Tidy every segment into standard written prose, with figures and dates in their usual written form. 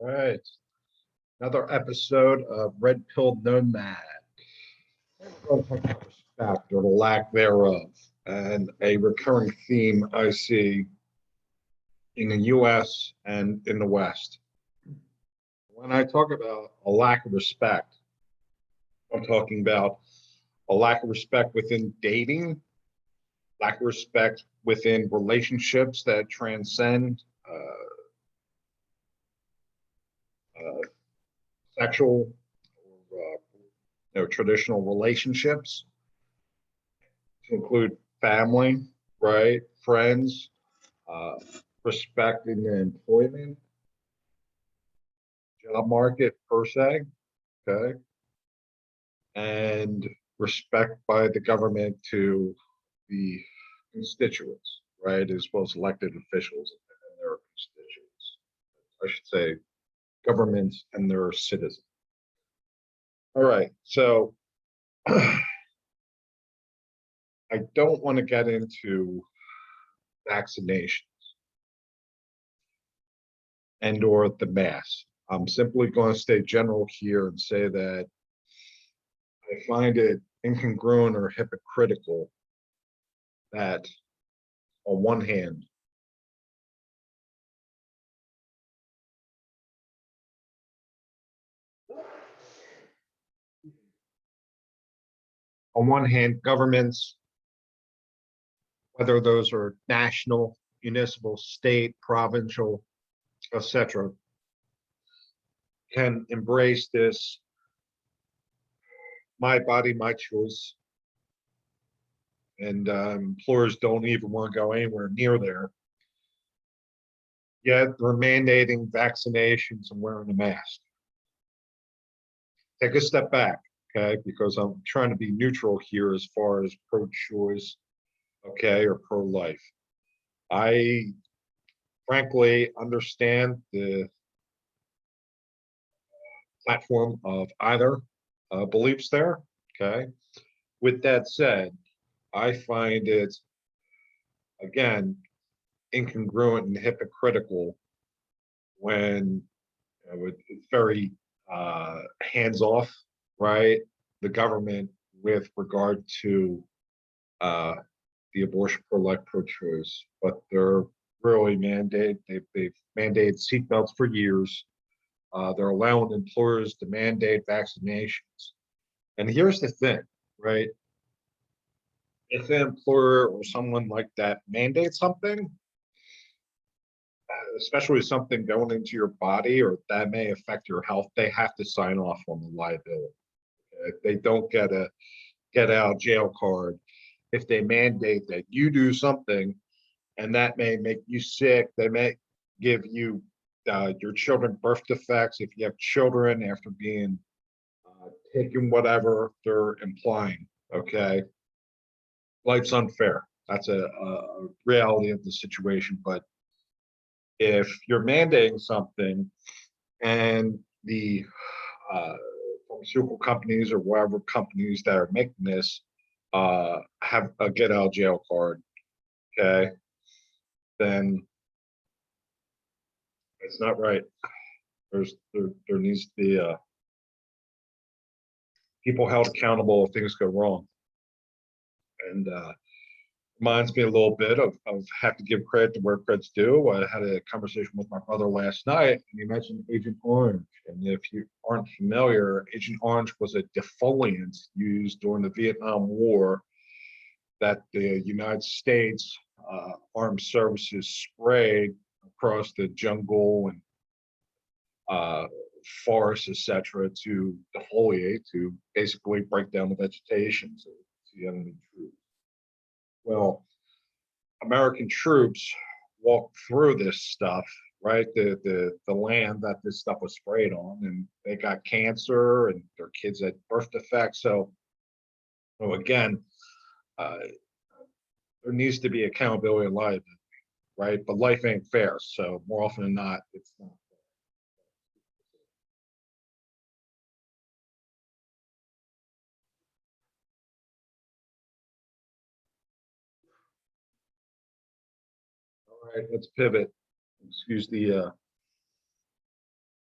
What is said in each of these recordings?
All right, another episode of Red Pill Nomad. We're going to talk about respect or the lack thereof, and a recurring theme I see in the U.S. and in the West. When I talk about a lack of respect, I'm talking about a lack of respect within dating, lack of respect within relationships that transcend sexual or traditional relationships, to include family, right, friends, uh, respect in the employment, job market per se, okay, and respect by the government to the constituents, right, as well as elected officials and their constituents. I should say governments and their citizens. All right, so I don't want to get into vaccinations and or the mask. I'm simply going to stay general here and say that I find it incongruent or hypocritical that on one hand, governments, whether those are national, municipal, state, provincial, etc., can embrace this my body, my choice, and employers don't even want to go anywhere near there. Yet they're mandating vaccinations and wearing a mask. Take a step back, okay, because I'm trying to be neutral here as far as pro-choice, okay, or pro-life. I frankly understand the platform of either beliefs there, okay. With that said, I find it, again, incongruent and hypocritical when it's very hands off, right? The government with regard to the abortion pro-life pro-choice, but they're really they've mandated seatbelts for years. They're allowing employers to mandate vaccinations. And here's the thing, right? If an employer or someone like that mandates something, especially something going into your body or that may affect your health, they have to sign off on the liability. If they don't get a get out of jail card, if they mandate that you do something and that may make you sick, they may give you your children birth defects. If you have children after being taken, whatever they're implying, okay, life's unfair. That's a reality of the situation. But if you're mandating something and the pharmaceutical companies or whatever companies that are making this have a get out of jail card, okay, then it's not right. There needs to be people held accountable if things go wrong. And reminds me a little bit of have to give credit to where credit's due. I had a conversation with my brother last night, and he mentioned Agent Orange. And if you aren't familiar, Agent Orange was a defoliant used during the Vietnam War that the United States Armed Services sprayed across the jungle and forests, etc., to defoliate, to basically break down the vegetation to the enemy troops. Well, American troops walked through this stuff, right? The land that this stuff was sprayed on, and they got cancer, and their kids had birth defects. So again, there needs to be accountability and liability, right? But life ain't fair, so more often than not, it's not. All right, let's pivot. Excuse the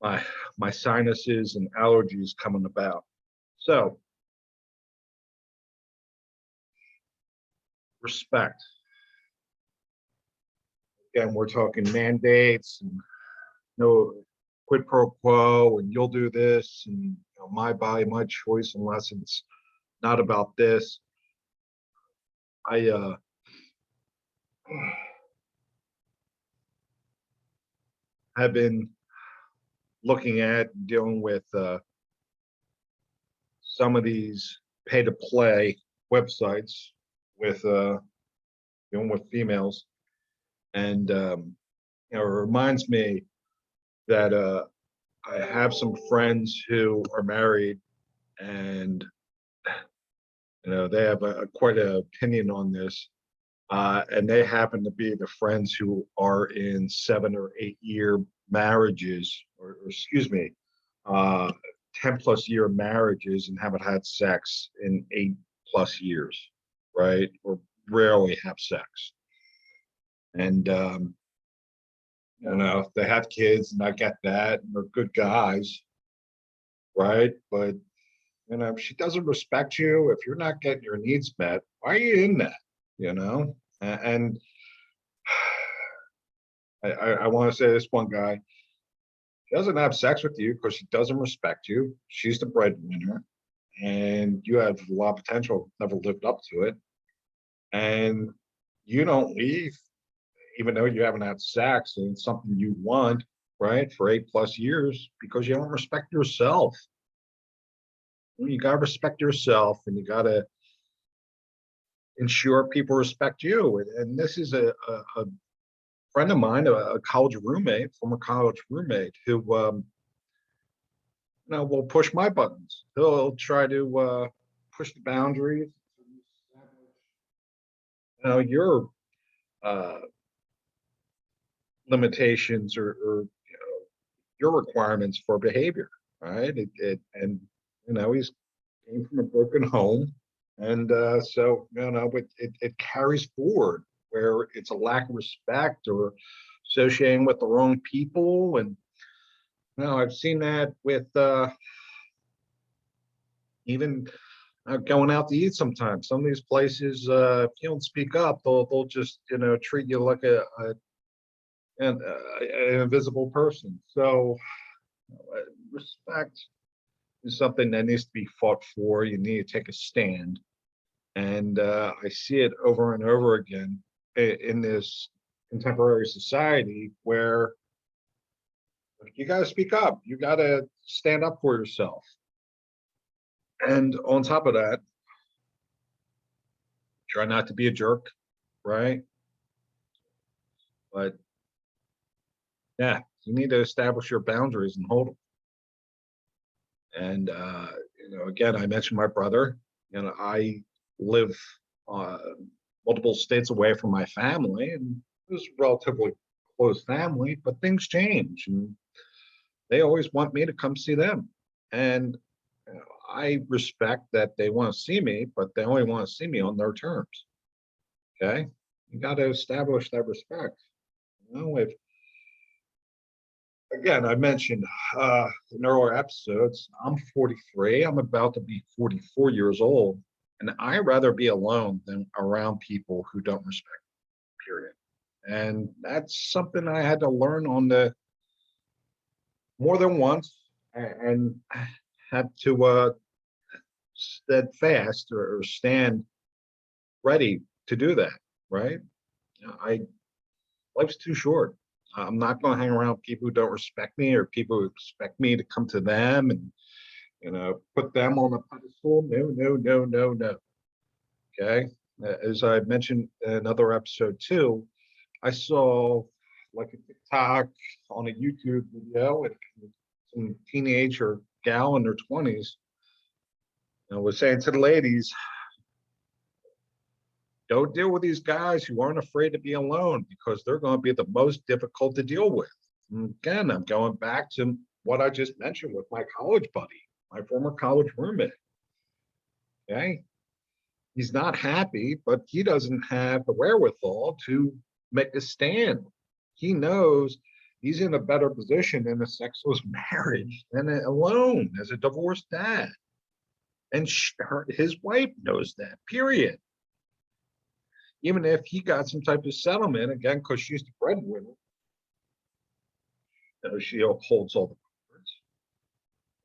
my my sinuses and allergies coming about. So respect. Again, we're talking mandates and no quid pro quo, and you'll do this, and my body, my choice, unless it's not about this. I have been looking at dealing with some of these pay to play websites with dealing with females, and it reminds me that I have some friends who are married, and they have quite an opinion on this, and they happen to be the friends who are in 7 or 8 year marriages, or excuse me, uh, 10+ year marriages, and haven't had sex in 8+ years, right? Or rarely have sex. And they have kids, and I get that, and they're good guys, right? But if she doesn't respect you, if you're not getting your needs met, why are you in that? And I want to say this one guy, she doesn't have sex with you because she doesn't respect you. She's the breadwinner, and you have a lot of potential, never lived up to it. And you don't leave, even though you haven't had sex and it's something you want, right, for 8+ years, because you don't respect yourself. You got to respect yourself, and you got to ensure people respect you. And this is a friend of mine, a college roommate, former college roommate, who will push my buttons. He'll try to push the boundaries, your uh, limitations, or your requirements for behavior, right? And he's came from a broken home, and so it carries forward, where it's a lack of respect or associating with the wrong people. And I've seen that with even going out to eat sometimes. Some of these places, if you don't speak up, they'll just treat you like an invisible person. So respect is something that needs to be fought for. You need to take a stand, and I see it over and over again in this contemporary society, where you got to speak up. You got to stand up for yourself. And on top of that, try not to be a jerk, right? But yeah, you need to establish your boundaries and hold them. And again, I mentioned my brother. I live uh, multiple states away from my family, and it was a relatively close family. But things change, and they always want me to come see them. And I respect that they want to see me, but they only want to see me on their terms. Okay, you got to establish that respect. If again, I mentioned in earlier episodes, I'm 43. I'm about to be 44 years old, and I'd rather be alone than around people who don't respect me, period. And that's something I had to learn on the more than once, and had to steadfast or stand ready to do that. Right? I Life's too short. I'm not going to hang around people who don't respect me, or people who expect me to come to them and put them on a pedestal. No, no, no, no, no. Okay. As I mentioned in another episode too, I saw like a TikTok on a YouTube video, and some teenager gal in their 20s was saying to the ladies, don't deal with these guys who aren't afraid to be alone, because they're going to be the most difficult to deal with. And again, I'm going back to what I just mentioned with my college buddy, my former college roommate. Okay. He's not happy, but he doesn't have the wherewithal to make a stand. He knows He's in a better position in a sexless marriage than alone as a divorced dad. And his wife knows that, period. Even if he got some type of settlement, again, because she's the breadwinner, she holds all the cards,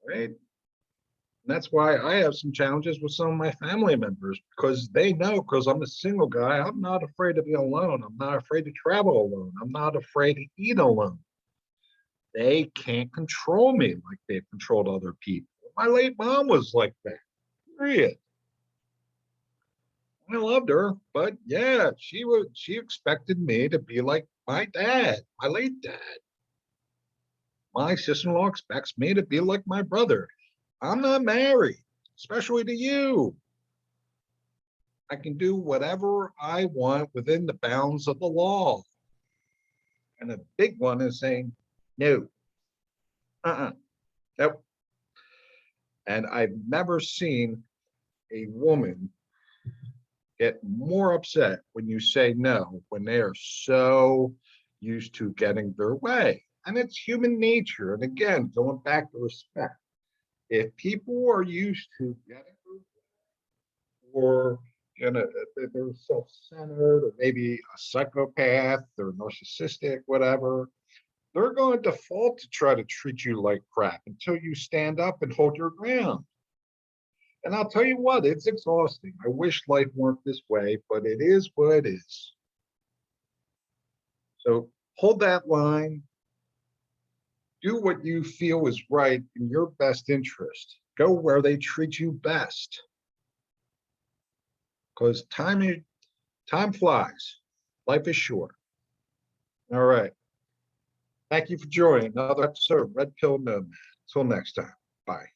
right? And that's why I have some challenges with some of my family members, because they know, because I'm a single guy, I'm not afraid to be alone. I'm not afraid to travel alone. I'm not afraid to eat alone. They can't control me like they've controlled other people. My late mom was like that, period. I loved her, but yeah, she expected me to be like my dad, my late dad. My sister-in-law expects me to be like my brother. I'm not married, especially to you. I can do whatever I want within the bounds of the law. And a big one is saying, no, nope. And I've never seen a woman get more upset when you say no, when they are so used to getting their way. And it's human nature. And again, going back to respect, if people are used to getting their way, or they're self-centered, or maybe a psychopath or narcissistic, whatever, they're going to default to try to treat you like crap until you stand up and hold your ground. And I'll tell you what, it's exhausting. I wish life weren't this way, but it is what it is. So hold that line. Do what you feel is right in your best interest. Go where they treat you best. Because time flies. Life is short. All right. Thank you for joining another episode of Red Pill Nomad. Until next time. Bye.